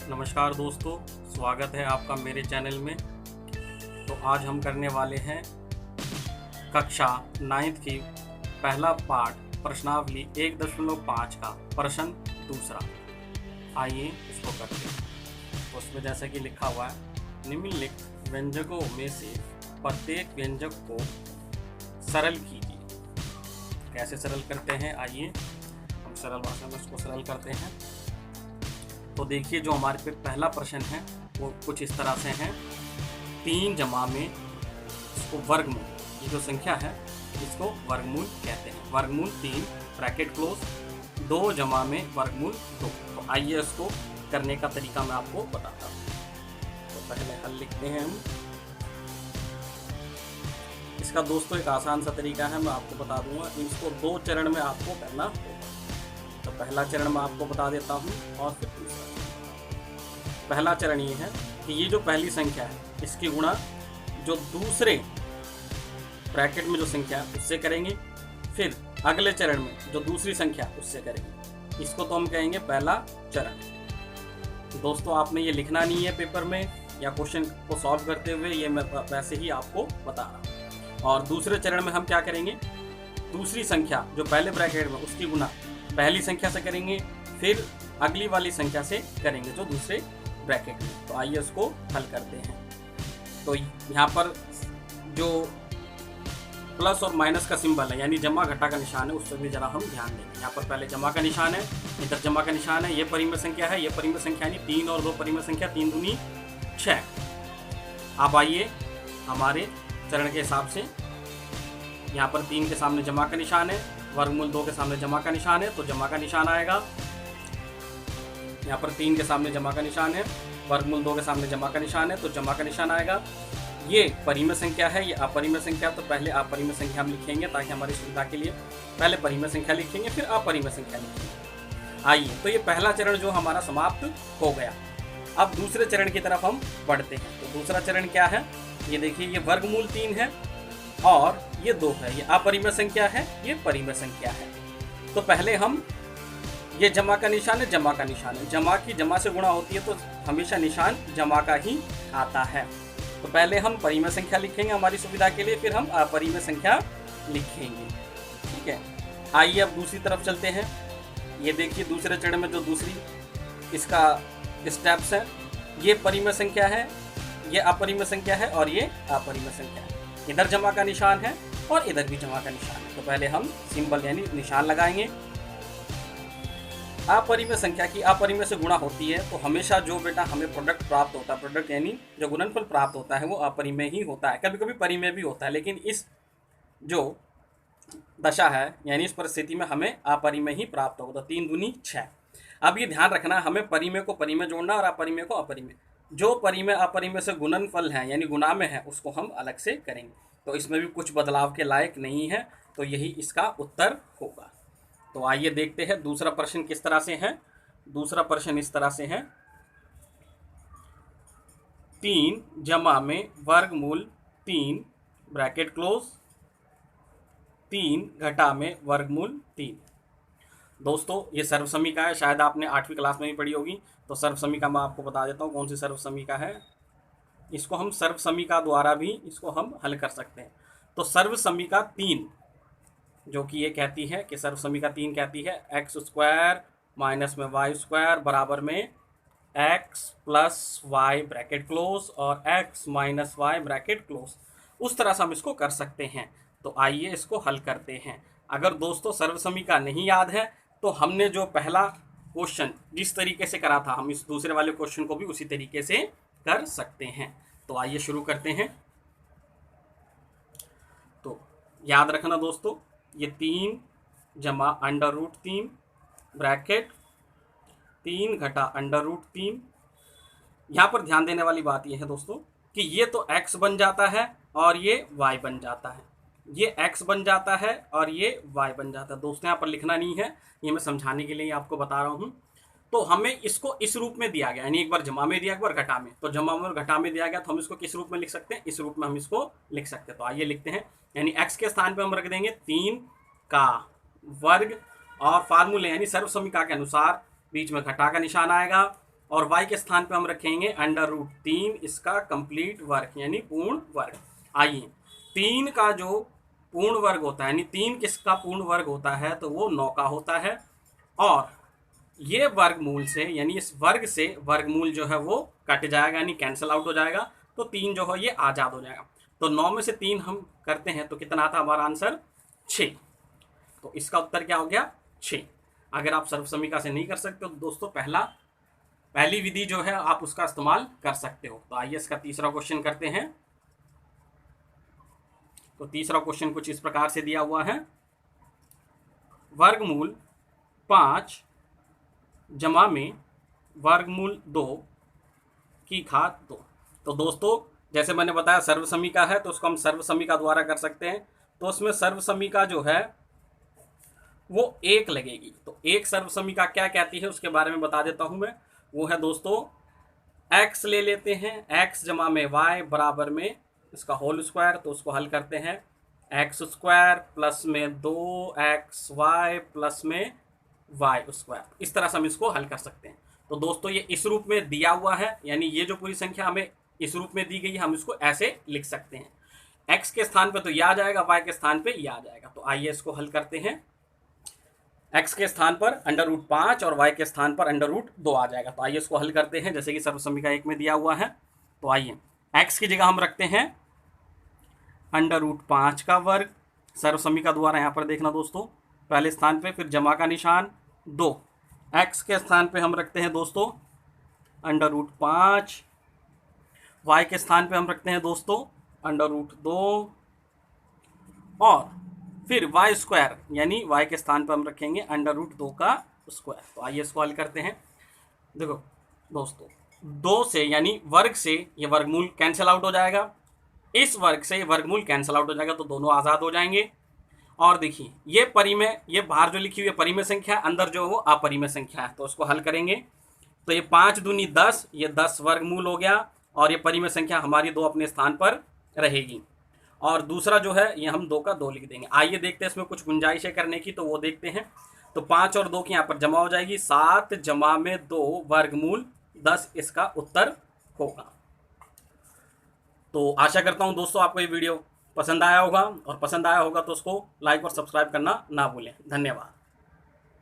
नमस्कार दोस्तों, स्वागत है आपका मेरे चैनल में। तो आज हम करने वाले हैं कक्षा 9th की पहला पार्ट प्रश्नावली 1.5 का प्रश्न दूसरा। आइए इसको करते हैं। उसमें जैसे कि लिखा हुआ है, निम्नलिखित व्यंजकों में से प्रत्येक व्यंजक को सरल कीजिए। कैसे सरल करते हैं, आइए हम सरल भाषा में इसको सरल करते हैं। तो देखिए, जो हमारे पे पहला प्रश्न है वो कुछ इस तरह से है। 3 जमा में इसको वर्गमूल, ये जो संख्या है इसको वर्गमूल कहते हैं। वर्गमूल 3 ब्रैकेट क्लोज, 2 जमा में वर्गमूल 2। तो आइए इसको करने का तरीका मैं आपको बताता हूँ। तो पहले हल लिखते हैं हम। इसका दोस्तों एक आसान सा तरीका है, मैं आपको बता दूंगा। इसको 2 चरण में आपको करना होगा। तो पहला चरण मैं आपको बता देता हूँ और फिर दूसरा। पहला चरण ये है कि ये जो पहली संख्या है इसकी गुणा जो दूसरे ब्रैकेट में जो संख्या है उससे करेंगे। फिर अगले चरण में जो दूसरी संख्या उससे करेंगे। इसको तो हम कहेंगे पहला चरण। दोस्तों, आपने ये लिखना नहीं है पेपर में या क्वेश्चन को सॉल्व करते हुए, ये मैं वैसे ही आपको बता रहा हूँ। और दूसरे चरण में हम क्या करेंगे, दूसरी संख्या जो पहले ब्रैकेट में उसकी गुणा पहली संख्या से करेंगे, फिर अगली वाली संख्या से करेंगे जो दूसरे ब्रैकेट में। तो आइए उसको हल करते हैं। तो यहाँ पर जो प्लस और माइनस का सिंबल है, यानी जमा घटा का निशान है, उस पर भी जरा हम ध्यान देंगे। यहाँ पर पहले जमा का निशान है, इधर जमा का निशान है। ये परिमेय संख्या है, ये परिमेय संख्या यानी 3 और 2 परिमेय संख्या, 3 दूनी 6। अब आइए हमारे चरण के हिसाब से, यहाँ पर 3 के सामने जमा का निशान है, वर्गमूल 2 के सामने जमा का निशान है, तो जमा का निशान आएगा। यहाँ पर 3 के सामने जमा का निशान है, वर्गमूल 2 के सामने जमा का निशान है, तो जमा का निशान आएगा। ये परिमेय संख्या है, ये अपरिमेय संख्या, तो पहले अपरिमेय संख्या हम लिखेंगे ताकि हमारी सुविधा के लिए। पहले परिमेय संख्या लिखेंगे, फिर अपरिमेय संख्या लिखेंगे। आइए, तो ये पहला चरण जो हमारा समाप्त हो गया। अब दूसरे चरण की तरफ हम बढ़ते हैं। तो दूसरा चरण क्या है, ये देखिए, ये वर्गमूल 3 है और ये 2 है। ये अपरिमेय संख्या है, ये परिमेय संख्या है। तो पहले हम, ये जमा का निशान है, जमा का निशान है। जमा की जमा से गुणा होती है तो हमेशा निशान जमा का ही आता है। तो पहले हम परिमेय संख्या लिखेंगे हमारी सुविधा के लिए, फिर हम अपरिमेय संख्या लिखेंगे। ठीक है, आइए अब दूसरी तरफ चलते हैं। ये देखिए, दूसरे चरण में जो दूसरी इसका स्टेप्स है, ये परिमेय संख्या है, ये अपरिमेय संख्या है और ये अपरिमेय संख्या है। इधर जमा का निशान है और इधर भी जमा का निशान है। तो पहले हम सिंबल यानी निशान लगाएंगे। अपरिमेय संख्या की अपरिमेय से गुणा होती है तो हमेशा जो बेटा हमें प्रोडक्ट प्राप्त होता है, प्रोडक्ट यानी जो गुणनफल प्राप्त होता है वो अपरिमेय ही होता है। कभी कभी परिमेय भी होता है, लेकिन इस जो दशा है यानी इस परिस्थिति में हमें अपरिमेय ही प्राप्त होगा। तो 3 दूनी 6। अब ये ध्यान रखना, हमें परिमेय को परिमेय जोड़ना और अपरिमेय को अपरिमेय। जो परिमेय अपरिमेय से गुणनफल है यानी गुणा में है उसको हम अलग से करेंगे। तो इसमें भी कुछ बदलाव के लायक नहीं है, तो यही इसका उत्तर होगा। तो आइए देखते हैं दूसरा प्रश्न किस तरह से है। दूसरा प्रश्न इस तरह से है, 3 जमा में वर्गमूल 3 ब्रैकेट क्लोज, 3 घटा में वर्गमूल 3। दोस्तों, ये सर्वसमीका है, शायद आपने 8वीं क्लास में भी पढ़ी होगी। तो सर्वसमीका मैं आपको बता देता हूँ कौन सी सर्वसमीका है। इसको हम सर्वसमीका द्वारा भी इसको हम हल कर सकते हैं। तो सर्वसमीका 3 जो कि ये कहती है कि सर्वसमीका 3 कहती है x² माइनस में y² बराबर में x plus y bracket close और x minus y bracket close. उस तरह से हम इसको कर सकते हैं। तो आइए इसको हल करते हैं। अगर दोस्तों सर्वसमीका नहीं याद है तो हमने जो पहला क्वेश्चन जिस तरीके से करा था, हम इस दूसरे वाले क्वेश्चन को भी उसी तरीके से कर सकते हैं। तो आइए शुरू करते हैं। तो याद रखना दोस्तों, ये 3 जमा √3 ब्रैकेट 3 घटा √3। यहाँ पर ध्यान देने वाली बात यह है दोस्तों कि ये तो x बन जाता है और ये y बन जाता है, ये x बन जाता है और ये y बन जाता है। दोस्तों, यहाँ पर लिखना नहीं है, ये मैं समझाने के लिए आपको बता रहा हूँ। तो हमें इसको इस रूप में दिया गया, यानी एक बार जमा में दिया, एक बार घटा में। तो जमा में और घटा में दिया गया तो हम इसको किस रूप में लिख सकते हैं, इस रूप में हम इसको लिख सकते हैं। तो आइए लिखते हैं, यानी x के स्थान पे हम रख देंगे 3 का वर्ग और फार्मूले यानी सर्वसमीका के अनुसार बीच में घटा का निशान आएगा और y के स्थान पे हम रखेंगे √3 इसका कंप्लीट वर्ग यानी पूर्ण वर्ग। आइए 3 का जो पूर्ण वर्ग होता है यानी 3 किसका पूर्ण वर्ग होता है तो वो 9 का होता है, और ये वर्गमूल से यानी इस वर्ग से वर्गमूल जो है वो कट जाएगा यानी कैंसिल आउट हो जाएगा, तो 3 जो है ये आज़ाद हो जाएगा। तो 9 में से 3 हम करते हैं तो कितना आता है हमारा आंसर 6। तो इसका उत्तर क्या हो गया 6। अगर आप सर्वसमीका से नहीं कर सकते तो दोस्तों पहली विधि जो है आप उसका इस्तेमाल कर सकते हो। तो आइए इसका तीसरा क्वेश्चन करते हैं। तो तीसरा क्वेश्चन कुछ इस प्रकार से दिया हुआ है, वर्गमूल 5 जमा में वर्गमूल 2 की घात 2। तो दोस्तों जैसे मैंने बताया सर्वसमीका है तो उसको हम सर्वसमीका द्वारा कर सकते हैं। तो उसमें सर्वसमीका जो है वो 1 लगेगी। तो एक सर्वसमीका क्या कहती है उसके बारे में बता देता हूं मैं। वो है दोस्तों x ले लेते हैं, x जमा में y बराबर में इसका होल स्क्वायर। तो उसको हल करते हैं x² प्लस में 2xy प्लस में y स्क्वायर। इस तरह से हम इसको हल कर सकते हैं। तो दोस्तों ये इस रूप में दिया हुआ है यानी ये जो पूरी संख्या हमें इस रूप में दी गई है हम इसको ऐसे लिख सकते हैं। x के स्थान पे तो ये आ जाएगा, y के स्थान पे ये आ जाएगा। तो आइए इसको हल करते हैं। x के स्थान पर √5 और y के स्थान पर √2 आ जाएगा। तो आइए इसको हल करते हैं जैसे कि सर्वसमीका 1 में दिया हुआ है। तो आइए x की जगह हम रखते हैं √5 का वर्ग सर्वसमीका द्वारा। यहाँ पर देखना दोस्तों पहले स्थान पे, फिर जमा का निशान 2। x के स्थान पे हम रखते हैं दोस्तों √5, y के स्थान पे हम रखते हैं दोस्तों √2 और फिर y स्क्वायर यानी y के स्थान पर हम रखेंगे √2 का स्क्वायर। तो आइए इसको हल करते हैं। देखो दोस्तों 2 से यानी वर्ग से ये वर्गमूल कैंसिल आउट हो जाएगा, इस वर्ग से ये वर्गमूल कैंसिल आउट हो जाएगा, तो दोनों आज़ाद हो जाएंगे। और देखिए ये परिमेय, ये बाहर जो लिखी हुई है परिमेय संख्या, अंदर जो है वो अपरिमेय संख्या है। तो उसको हल करेंगे तो ये 5 दूनी 10, ये 10 वर्गमूल हो गया और ये परिमेय संख्या हमारी 2 अपने स्थान पर रहेगी। और दूसरा जो है ये हम 2 का 2 लिख देंगे। आइए देखते हैं इसमें कुछ गुंजाइशें करने की, तो वो देखते हैं। तो 5 और 2 की यहाँ पर जमा हो जाएगी, 7 जमा में 2 वर्गमूल 10 इसका उत्तर होगा। तो आशा करता हूँ दोस्तों आपको ये वीडियो पसंद आया होगा, और पसंद आया होगा तो उसको लाइक और सब्सक्राइब करना ना भूलें। धन्यवाद।